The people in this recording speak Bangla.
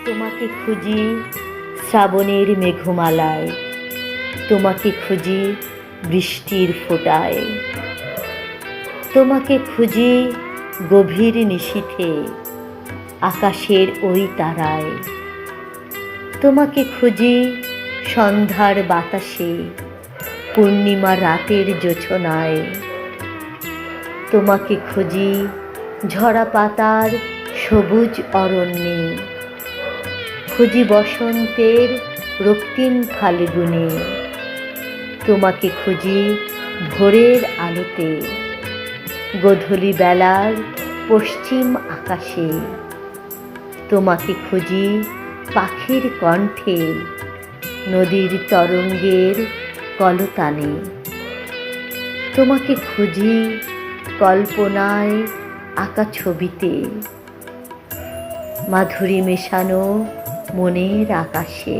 তোমাকে খুঁজি শ্রাবণের মেঘমালায়, তোমাকে খুঁজি বৃষ্টির ফোঁটায়, তোমাকে খুঁজি গভীর নিশীথে আকাশের ওই তারায়, তোমাকে খুঁজি সন্ধ্যার বাতাসে পূর্ণিমা রাতের জোছনায়, তোমাকে খুঁজি ঝরা পাতার সবুজ অরণ্যে, খুঁজি বসন্তের রক্তিম ফাল্গুনে, তোমাকে খুঁজি ভোরের আলোতে গোধূলি বেলার পশ্চিম আকাশে, তোমাকে খুঁজি পাখির কণ্ঠে নদীর তরঙ্গের কলতানে, তোমাকে খুঁজি কল্পনায় আঁকা ছবিতে মাধুরী মেশানো মনের আকাশে।